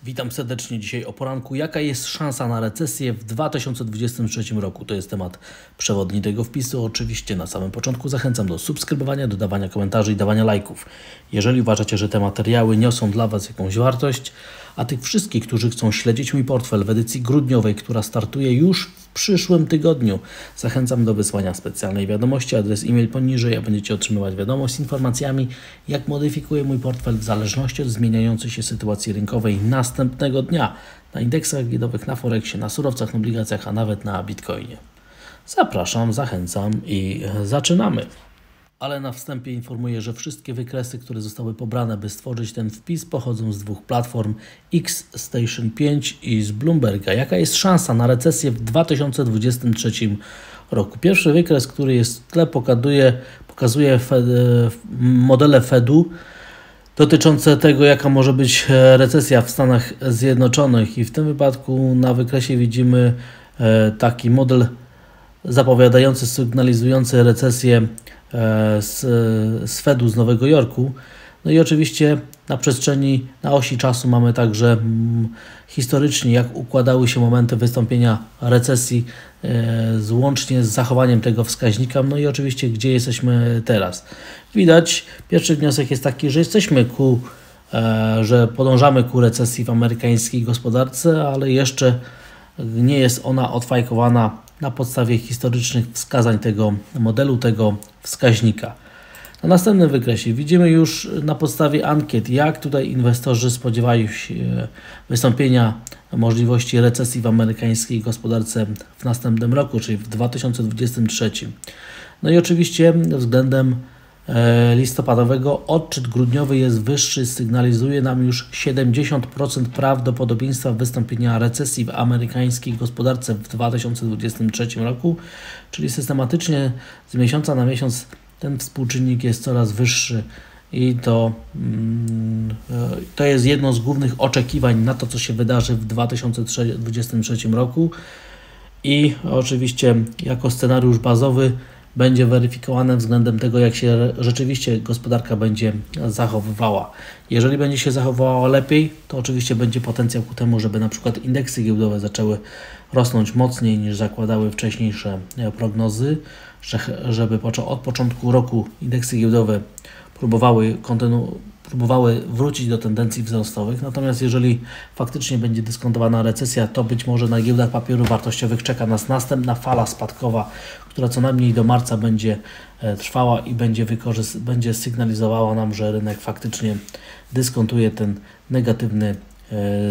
Witam serdecznie dzisiaj o poranku. Jaka jest szansa na recesję w 2023 roku? To jest temat przewodni tego wpisu. Oczywiście na samym początku zachęcam do subskrybowania, dodawania komentarzy i dawania lajków. Jeżeli uważacie, że te materiały niosą dla Was jakąś wartość, a tych wszystkich, którzy chcą śledzić mój portfel w edycji grudniowej, która startuje już w przyszłym tygodniu, zachęcam do wysłania specjalnej wiadomości. Adres e-mail poniżej, a będziecie otrzymywać wiadomość z informacjami, jak modyfikuję mój portfel w zależności od zmieniającej się sytuacji rynkowej następnego dnia na indeksach giełdowych, na Forexie, na surowcach, na obligacjach, a nawet na Bitcoinie. Zapraszam, zachęcam i zaczynamy. Ale na wstępie informuję, że wszystkie wykresy, które zostały pobrane, by stworzyć ten wpis, pochodzą z dwóch platform, Xstation 5 i z Bloomberga. Jaka jest szansa na recesję w 2023 roku? Pierwszy wykres, który jest w tle, pokazuje modele Fedu dotyczące tego, jaka może być recesja w Stanach Zjednoczonych. I w tym wypadku na wykresie widzimy taki model zapowiadający, sygnalizujący recesję z Fedu z Nowego Jorku. No i oczywiście na osi czasu mamy także historycznie, jak układały się momenty wystąpienia recesji łącznie z zachowaniem tego wskaźnika. No i oczywiście, gdzie jesteśmy teraz. Widać, pierwszy wniosek jest taki, że że podążamy ku recesji w amerykańskiej gospodarce, ale jeszcze nie jest ona odfajkowana na podstawie historycznych wskazań tego modelu, tego wskaźnika. Na następnym wykresie widzimy już na podstawie ankiet, jak tutaj inwestorzy spodziewają się wystąpienia możliwości recesji w amerykańskiej gospodarce w następnym roku, czyli w 2023. No i oczywiście względem listopadowego odczyt grudniowy jest wyższy, sygnalizuje nam już 70% prawdopodobieństwa wystąpienia recesji w amerykańskiej gospodarce w 2023 roku, czyli systematycznie z miesiąca na miesiąc ten współczynnik jest coraz wyższy i to jest jedno z głównych oczekiwań na to, co się wydarzy w 2023 roku i oczywiście jako scenariusz bazowy będzie weryfikowane względem tego, jak się rzeczywiście gospodarka będzie zachowywała. Jeżeli będzie się zachowywała lepiej, to oczywiście będzie potencjał ku temu, żeby na przykład indeksy giełdowe zaczęły rosnąć mocniej niż zakładały wcześniejsze prognozy, żeby od początku roku indeksy giełdowe próbowały wrócić do tendencji wzrostowych. Natomiast jeżeli faktycznie będzie dyskontowana recesja, to być może na giełdach papierów wartościowych czeka nas następna fala spadkowa, która co najmniej do marca będzie trwała i będzie sygnalizowała nam, że rynek faktycznie dyskontuje ten negatywny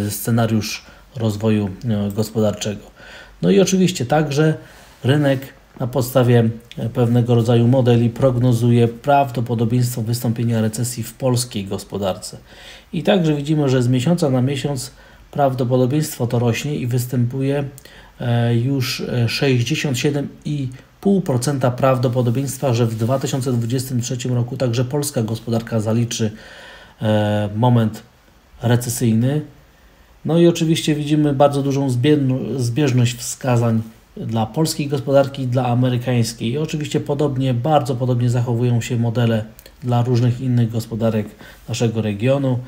scenariusz rozwoju gospodarczego. No i oczywiście także rynek na podstawie pewnego rodzaju modeli prognozuje prawdopodobieństwo wystąpienia recesji w polskiej gospodarce. I także widzimy, że z miesiąca na miesiąc prawdopodobieństwo to rośnie i występuje już 67,5% prawdopodobieństwa, że w 2023 roku także polska gospodarka zaliczy moment recesyjny. No i oczywiście widzimy bardzo dużą zbieżność wskazań dla polskiej gospodarki i dla amerykańskiej. I oczywiście bardzo podobnie zachowują się modele dla różnych innych gospodarek naszego regionu,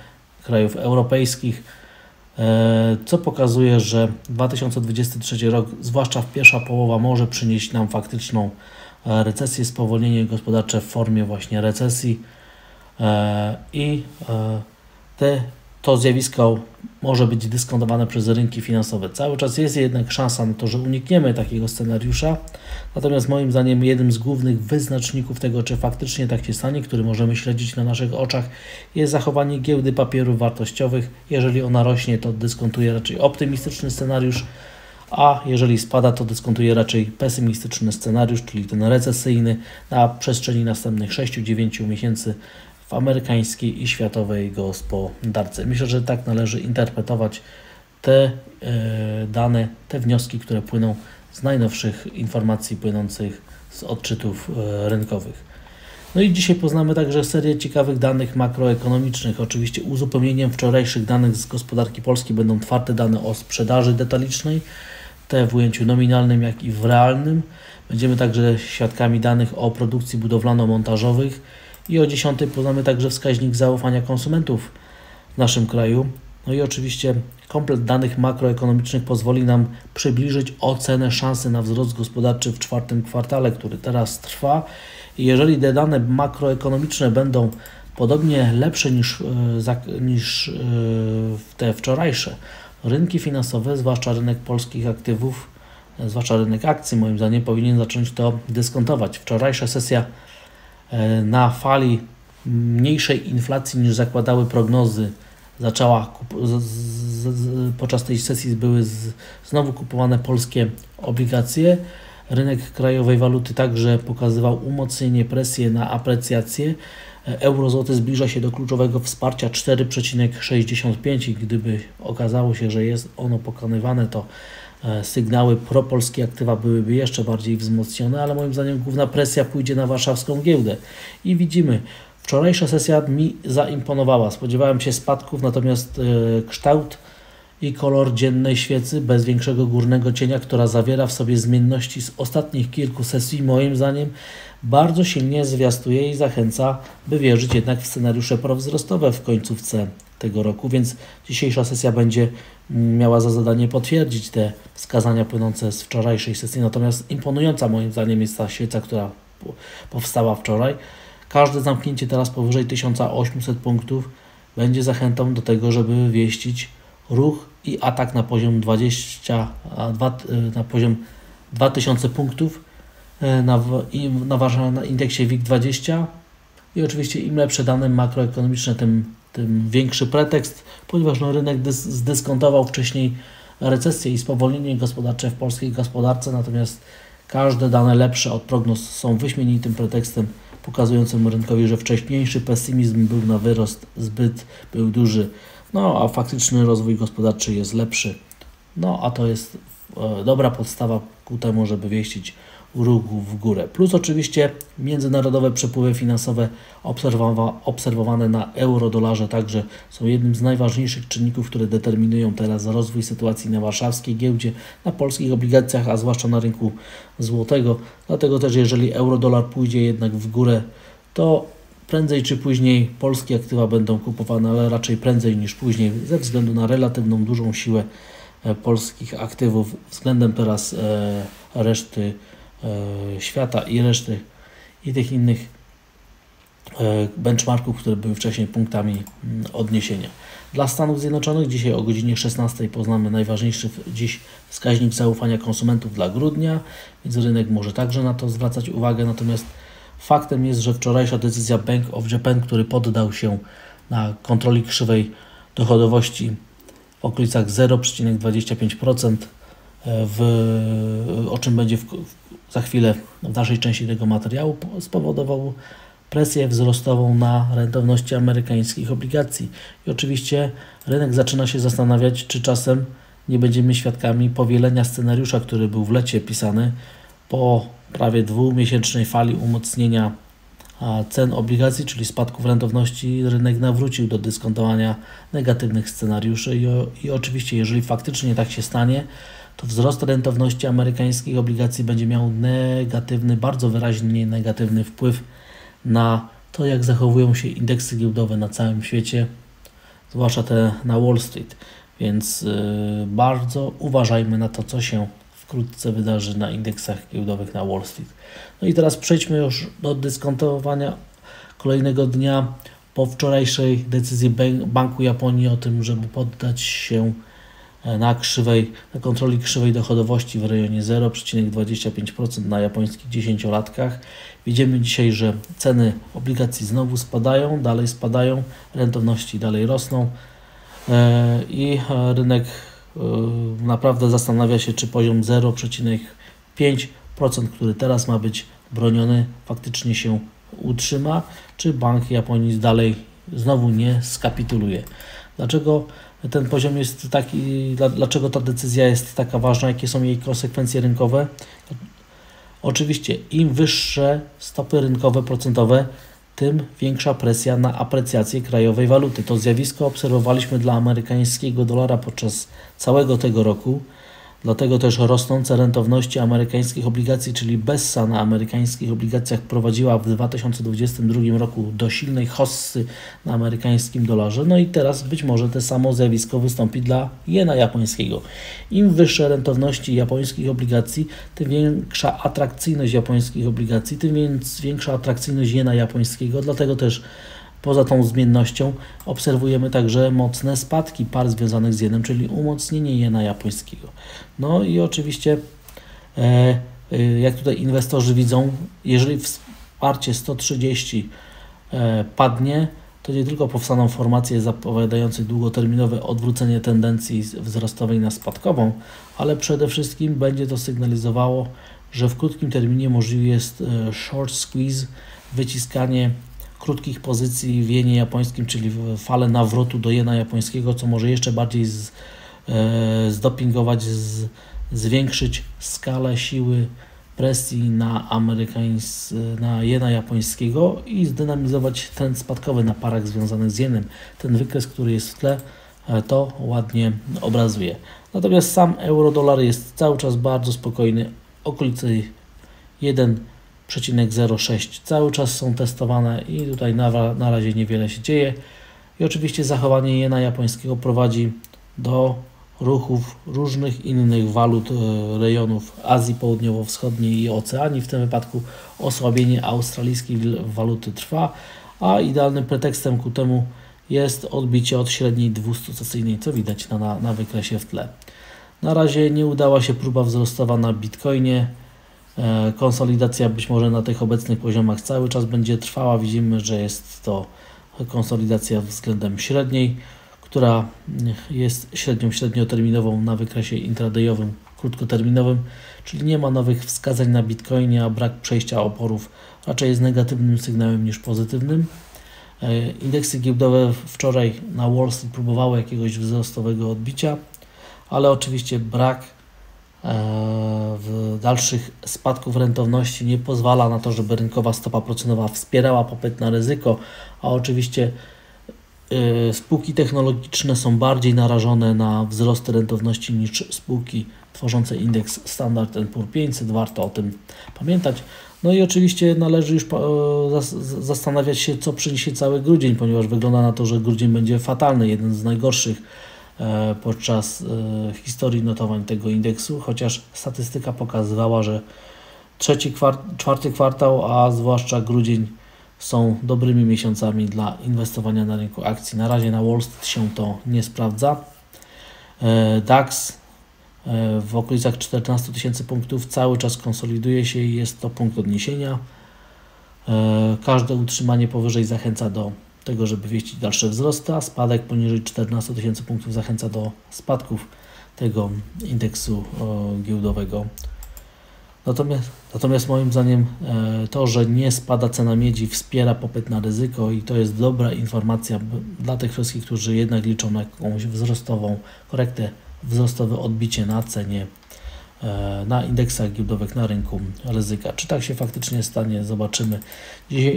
krajów europejskich, co pokazuje, że 2023 rok, zwłaszcza w pierwsza połowa, może przynieść nam faktyczną recesję, spowolnienie gospodarcze w formie właśnie recesji i to zjawisko może być dyskontowane przez rynki finansowe. Cały czas jest jednak szansa na to, że unikniemy takiego scenariusza. Natomiast moim zdaniem jednym z głównych wyznaczników tego, czy faktycznie tak się stanie, który możemy śledzić na naszych oczach, jest zachowanie giełdy papierów wartościowych. Jeżeli ona rośnie, to dyskontuje raczej optymistyczny scenariusz, a jeżeli spada, to dyskontuje raczej pesymistyczny scenariusz, czyli ten recesyjny na przestrzeni następnych 6-9 miesięcy w amerykańskiej i światowej gospodarce. Myślę, że tak należy interpretować te dane, te wnioski, które płyną z najnowszych informacji płynących z odczytów rynkowych. No i dzisiaj poznamy także serię ciekawych danych makroekonomicznych. Oczywiście uzupełnieniem wczorajszych danych z gospodarki polskiej będą twarde dane o sprzedaży detalicznej, te w ujęciu nominalnym, jak i w realnym. Będziemy także świadkami danych o produkcji budowlano-montażowych i o 10:00 poznamy także wskaźnik zaufania konsumentów w naszym kraju. No i oczywiście komplet danych makroekonomicznych pozwoli nam przybliżyć ocenę szansy na wzrost gospodarczy w czwartym kwartale, który teraz trwa. I jeżeli te dane makroekonomiczne będą podobnie lepsze niż te wczorajsze, rynki finansowe, zwłaszcza rynek polskich aktywów, zwłaszcza rynek akcji, moim zdaniem, powinien zacząć to dyskontować. Wczorajsza sesja na fali mniejszej inflacji niż zakładały prognozy zaczęła, podczas tej sesji były znowu kupowane polskie obligacje. Rynek krajowej waluty także pokazywał umocnienie, presję na aprecjację. Euro-złoty zbliża się do kluczowego wsparcia 4,65 i gdyby okazało się, że jest ono pokonywane, to sygnały propolskie aktywa byłyby jeszcze bardziej wzmocnione, ale moim zdaniem główna presja pójdzie na warszawską giełdę. I widzimy, wczorajsza sesja mi zaimponowała. Spodziewałem się spadków, natomiast kształt i kolor dziennej świecy bez większego górnego cienia, która zawiera w sobie zmienności z ostatnich kilku sesji, moim zdaniem bardzo silnie zwiastuje i zachęca, by wierzyć jednak w scenariusze prowzrostowe w końcówce tego roku, więc dzisiejsza sesja będzie miała za zadanie potwierdzić te wskazania płynące z wczorajszej sesji, natomiast imponująca moim zdaniem jest ta świeca, która powstała wczoraj. Każde zamknięcie teraz powyżej 1800 punktów będzie zachętą do tego, żeby wieścić ruch i atak na poziom 2000 punktów na indeksie WIG20 i oczywiście im lepsze dane makroekonomiczne, tym większy pretekst, ponieważ rynek zdyskontował wcześniej recesję i spowolnienie gospodarcze w polskiej gospodarce, natomiast każde dane lepsze od prognoz są wyśmienitym pretekstem pokazującym rynkowi, że wcześniejszy pesymizm był na wyrost był duży, a faktyczny rozwój gospodarczy jest lepszy. A to jest dobra podstawa ku temu, żeby wieścić ruch w górę. Plus oczywiście międzynarodowe przepływy finansowe obserwowane na euro-dolarze także są jednym z najważniejszych czynników, które determinują teraz rozwój sytuacji na warszawskiej giełdzie, na polskich obligacjach, a zwłaszcza na rynku złotego. Dlatego też jeżeli euro-dolar pójdzie jednak w górę, to prędzej czy później polskie aktywa będą kupowane, ale raczej prędzej niż później ze względu na relatywną dużą siłę polskich aktywów względem teraz reszty świata i tych innych benchmarków, które były wcześniej punktami odniesienia. Dla Stanów Zjednoczonych dzisiaj o godzinie 16 poznamy najważniejszy dziś wskaźnik zaufania konsumentów dla grudnia, więc rynek może także na to zwracać uwagę, natomiast faktem jest, że wczorajsza decyzja Bank of Japan, który poddał się na kontroli krzywej dochodowości w okolicach 0,25%, o czym będzie za chwilę w dalszej części tego materiału, spowodował presję wzrostową na rentowności amerykańskich obligacji. I oczywiście rynek zaczyna się zastanawiać, czy czasem nie będziemy świadkami powielenia scenariusza, który był w lecie pisany po prawie dwumiesięcznej fali umocnienia cen obligacji, czyli spadków rentowności. Rynek nawrócił do dyskontowania negatywnych scenariuszy i oczywiście, jeżeli faktycznie tak się stanie, to wzrost rentowności amerykańskich obligacji będzie miał negatywny, bardzo wyraźnie negatywny wpływ na to, jak zachowują się indeksy giełdowe na całym świecie, zwłaszcza te na Wall Street. Więc bardzo uważajmy na to, co się wkrótce wydarzy na indeksach giełdowych na Wall Street. I teraz przejdźmy już do dyskontowania kolejnego dnia po wczorajszej decyzji Banku Japonii o tym, żeby poddać się na kontroli krzywej dochodowości w rejonie 0,25% na japońskich 10-latkach. Widzimy dzisiaj, że ceny obligacji znowu spadają, dalej spadają, rentowności dalej rosną i rynek naprawdę zastanawia się, czy poziom 0,5%, który teraz ma być broniony, faktycznie się utrzyma, czy Bank Japonii dalej znowu nie skapituluje. Dlaczego ten poziom jest taki, dlaczego ta decyzja jest taka ważna, jakie są jej konsekwencje rynkowe? Oczywiście im wyższe stopy rynkowe procentowe, tym większa presja na aprecjację krajowej waluty. To zjawisko obserwowaliśmy dla amerykańskiego dolara podczas całego tego roku. Dlatego też rosnące rentowności amerykańskich obligacji, czyli Bessa na amerykańskich obligacjach prowadziła w 2022 roku do silnej hossy na amerykańskim dolarze. No i teraz być może to samo zjawisko wystąpi dla jena japońskiego. Im wyższe rentowności japońskich obligacji, tym większa atrakcyjność japońskich obligacji, tym większa atrakcyjność jena japońskiego. Dlatego też poza tą zmiennością obserwujemy także mocne spadki par związanych z jenem, czyli umocnienie jena japońskiego. No i oczywiście, jak tutaj inwestorzy widzą, jeżeli wsparcie 130 padnie, to nie tylko powstaną formacje zapowiadające długoterminowe odwrócenie tendencji wzrostowej na spadkową, ale przede wszystkim będzie to sygnalizowało, że w krótkim terminie możliwy jest short squeeze, wyciskanie krótkich pozycji w jenie japońskim, czyli falę nawrotu do jena japońskiego, co może jeszcze bardziej zdopingować, zwiększyć skalę siły presji na jena japońskiego i zdynamizować trend spadkowy na parach związanych z jenem. Ten wykres, który jest w tle, to ładnie obrazuje. Natomiast sam euro-dolar jest cały czas bardzo spokojny, okolicy 1,06 cały czas są testowane i tutaj na razie niewiele się dzieje. I oczywiście zachowanie jena japońskiego prowadzi do ruchów różnych innych walut rejonów Azji Południowo-Wschodniej i Oceanii. W tym wypadku osłabienie australijskiej waluty trwa, a idealnym pretekstem ku temu jest odbicie od średniej 200-sesyjnej, co widać na wykresie w tle. Na razie nie udała się próba wzrostowa na Bitcoinie. Konsolidacja być może na tych obecnych poziomach cały czas będzie trwała. Widzimy, że jest to konsolidacja względem średniej, która jest średnioterminową na wykresie intradayowym, krótkoterminowym, czyli nie ma nowych wskazań na Bitcoinie, a brak przejścia oporów raczej jest negatywnym sygnałem niż pozytywnym. Indeksy giełdowe wczoraj na Wall Street próbowały jakiegoś wzrostowego odbicia, ale oczywiście brak w dalszych spadków rentowności nie pozwala na to, żeby rynkowa stopa procentowa wspierała popyt na ryzyko, a oczywiście spółki technologiczne są bardziej narażone na wzrosty rentowności niż spółki tworzące indeks Standard & Poor's 500. Warto o tym pamiętać. No i oczywiście należy już zastanawiać się, co przyniesie cały grudzień, ponieważ wygląda na to, że grudzień będzie fatalny, jeden z najgorszych podczas historii notowań tego indeksu, chociaż statystyka pokazywała, że czwarty kwartał, a zwłaszcza grudzień są dobrymi miesiącami dla inwestowania na rynku akcji. Na razie na Wall Street się to nie sprawdza. DAX w okolicach 14 000 punktów cały czas konsoliduje się i jest to punkt odniesienia. Każde utrzymanie powyżej zachęca do tego, żeby wieścić dalsze wzrosty, a spadek poniżej 14 000 punktów zachęca do spadków tego indeksu giełdowego. Natomiast moim zdaniem to, że nie spada cena miedzi, wspiera popyt na ryzyko i to jest dobra informacja dla tych wszystkich, którzy jednak liczą na jakąś wzrostową korektę, wzrostowe odbicie na cenie, na indeksach giełdowych, na rynku ryzyka. Czy tak się faktycznie stanie? Zobaczymy.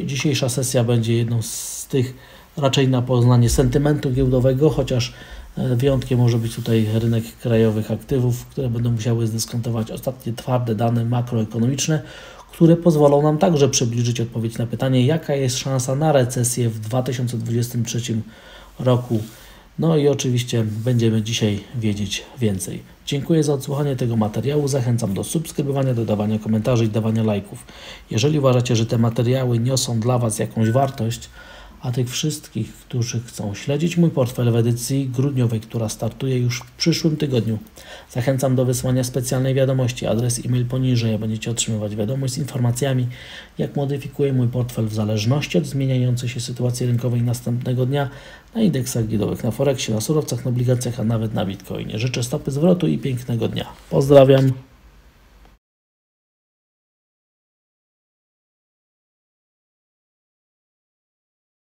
Dzisiejsza sesja będzie jedną z tych raczej na poznanie sentymentu giełdowego, chociaż wyjątkiem może być tutaj rynek krajowych aktywów, które będą musiały zdyskontować ostatnie twarde dane makroekonomiczne, które pozwolą nam także przybliżyć odpowiedź na pytanie, jaka jest szansa na recesję w 2023 roku. No i oczywiście będziemy dzisiaj wiedzieć więcej. Dziękuję za odsłuchanie tego materiału. Zachęcam do subskrybowania, dodawania komentarzy i dawania lajków. Jeżeli uważacie, że te materiały niosą dla Was jakąś wartość, a tych wszystkich, którzy chcą śledzić mój portfel w edycji grudniowej, która startuje już w przyszłym tygodniu, zachęcam do wysłania specjalnej wiadomości. Adres e-mail poniżej, a będziecie otrzymywać wiadomość z informacjami, jak modyfikuję mój portfel w zależności od zmieniającej się sytuacji rynkowej następnego dnia na indeksach giełdowych, na Forexie, na surowcach, na obligacjach, a nawet na Bitcoinie. Życzę stopy zwrotu i pięknego dnia. Pozdrawiam.